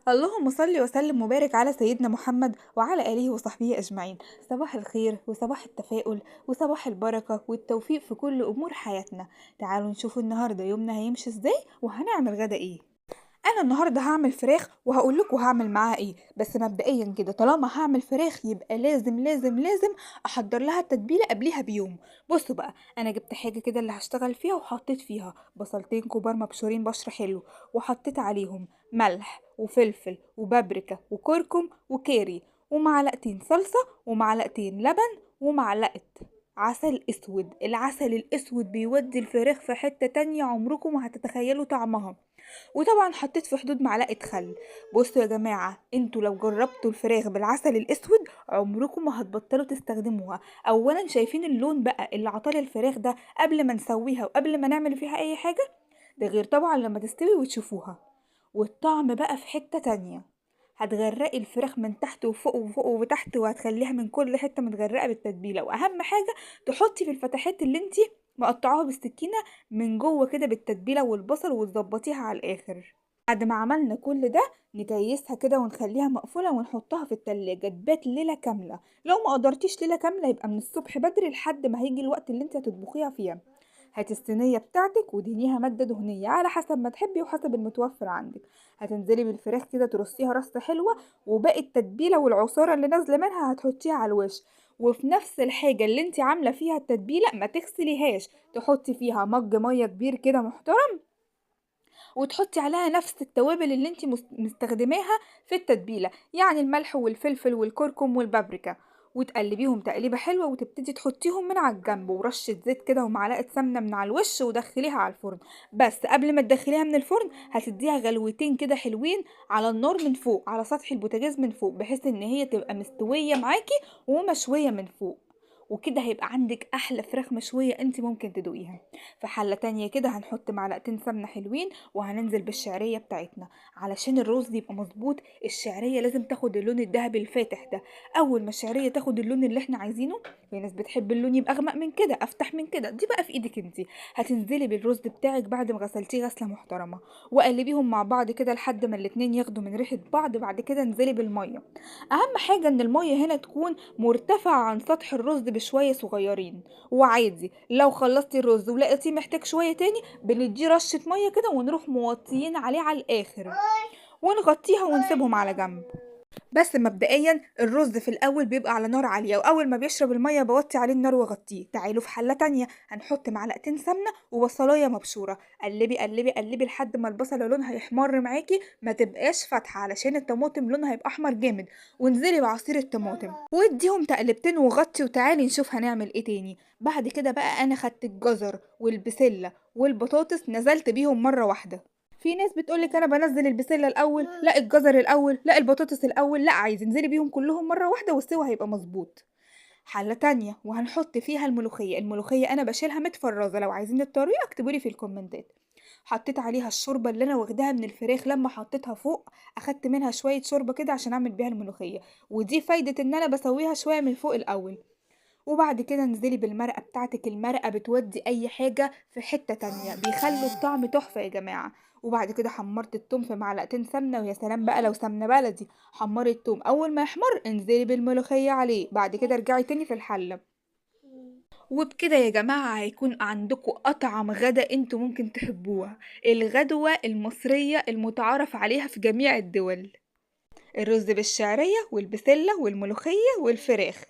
اللهم صل وسلم وبارك على سيدنا محمد وعلى آله وصحبه أجمعين. صباح الخير وصباح التفاؤل وصباح البركة والتوفيق في كل أمور حياتنا. تعالوا نشوف النهاردة يومنا هيمشي ازاي وهنعمل غدا ايه. انا النهارده هعمل فراخ وهقول لكم هعمل معاها ايه، بس مبدئيا كده طالما هعمل فراخ يبقى لازم احضر لها التتبيله قبليها بيوم. بصوا بقى، انا جبت حاجه كده اللي هشتغل فيها وحطيت فيها بصلتين كبار مبشورين بشر حلو، وحطيت عليهم ملح وفلفل وبابريكا وكركم وكاري ومعلقتين صلصه ومعلقتين لبن ومعلقه عسل اسود. العسل الاسود بيودي الفراخ في حته تانية عمركم ما هتتخيلوا طعمها. وطبعا حطيت في حدود معلقة خل. بصوا يا جماعة، انتوا لو جربتوا الفراخ بالعسل الاسود عمركم ما هتبطلوا تستخدموها. اولا شايفين اللون بقى اللي عطال الفراخ ده قبل ما نسويها وقبل ما نعمل فيها اي حاجة؟ ده غير طبعا لما تستوي وتشوفوها. والطعم بقى في حتة تانية. هتغرقي الفراخ من تحت وفوق وفوق وتحت، وهتخليها من كل حتة متغرقة بالتتبيلة. واهم حاجة تحطي في الفتحات اللي انتي مقطعوها بالسكينة من جوه كده بالتتبيلة والبصل وتظبطيها على الاخر. بعد ما عملنا كل ده نكيسها كده ونخليها مقفولة ونحطها في التلاجة تبات ليلة كاملة. لو ما قدرتيش ليلة كاملة يبقى من الصبح بدري لحد ما هيجي الوقت اللي انت هتطبخيها فيها. هاتي الصينية بتاعتك ودهنيها مادة دهنية على حسب ما تحبي وحسب المتوفر عندك. هتنزلي بالفراخ كده ترصيها رصة حلوة، وباقي التتبيلة والعصارة اللي نازلة منها هتحطيها على الوش. وفي نفس الحاجة اللي انت عاملة فيها التتبيلة ما تغسليهاش، تحطي فيها مج مية كبير كده محترم، وتحطي عليها نفس التوابل اللي انت مستخدماها في التتبيلة، يعني الملح والفلفل والكركم والبابريكا، وتقلبيهم تقليبة حلوة وتبتدي تحطيهم من على الجنب ورشة زيت كده ومعلقة سمنة من على الوش ودخليها على الفرن. بس قبل ما تدخليها من الفرن هتديها غلوتين كده حلوين على النار من فوق على سطح البوتاجاز من فوق، بحيث ان هي تبقى مستوية معاكي ومشوية من فوق. وكده هيبقى عندك احلى فراخ مشوية انت ممكن تدوقيها. في حلة تانية كده هنحط معلقتين سمنة حلوين وهننزل بالشعرية بتاعتنا. علشان الرز يبقى مظبوط الشعرية لازم تاخد اللون الذهبي الفاتح ده. اول ما الشعرية تاخد اللون اللي احنا عايزينه، في ناس بتحب اللون يبقى اغمق من كده افتح من كده، دي بقى في ايدك انتي. هتنزلي بالرز بتاعك بعد ما غسلتيه غسلة محترمة، وقلبيهم مع بعض كده لحد ما الاتنين ياخدوا من ريحة بعض. بعد كده انزلي بالمية. اهم حاجة ان المية هنا تكون مرتفعة عن سطح الرز بشوية صغيرين. وعادي لو خلصتي الرز ولقيتيه محتاج شوية تاني بنديه رشة مية كده ونروح موطيين عليه على الآخر ونغطيها ونسيبهم على جنب. بس مبدئيا الرز في الاول بيبقى على نار عاليه، واول ما بيشرب الميه بوطي عليه النار واغطيه. تعالوا في حله تانية هنحط معلقتين سمنه وبصلايه مبشوره. قلبي قلبي قلبي لحد ما البصله لونها يحمر معاكي، ما تبقاش فاتحه علشان الطماطم لونها هيبقى احمر جامد. وانزلي بعصير الطماطم واديهم تقلبتين وغطي. وتعالي نشوف هنعمل ايه تاني. بعد كده بقى انا خدت الجزر والبسله والبطاطس نزلت بيهم مره واحده. في ناس بتقولك انا بنزل البسله الاول، لا الجزر الاول، لا البطاطس الاول، لا عايز انزلي بيهم كلهم مره واحده والسوا هيبقى مظبوط. حله تانية وهنحط فيها الملوخيه انا بشيلها متفرزه، لو عايزين الطريقه اكتبولي في الكومنتات. حطيت عليها الشوربه اللي انا واخداها من الفراخ لما حطيتها فوق، اخدت منها شويه شوربه كده عشان اعمل بيها الملوخيه. ودي فايده ان انا بسويها شويه من فوق الاول. وبعد كده انزلي بالمرقة بتاعتك. المرقة بتودي اي حاجة في حتة تانية، بيخلوا الطعم تحفة يا جماعة. وبعد كده حمرت التوم في معلقتين سمنة، ويا سلام بقى لو سمنة بلدي. حمري التوم اول ما يحمر انزلي بالملوخية عليه، بعد كده ارجعي تاني في الحلة. وبكده يا جماعة هيكون عندكم أطعم غدا انتوا ممكن تحبوها، الغدوة المصرية المتعارف عليها في جميع الدول. الرز بالشعرية والبسلة والملوخية والفراخ.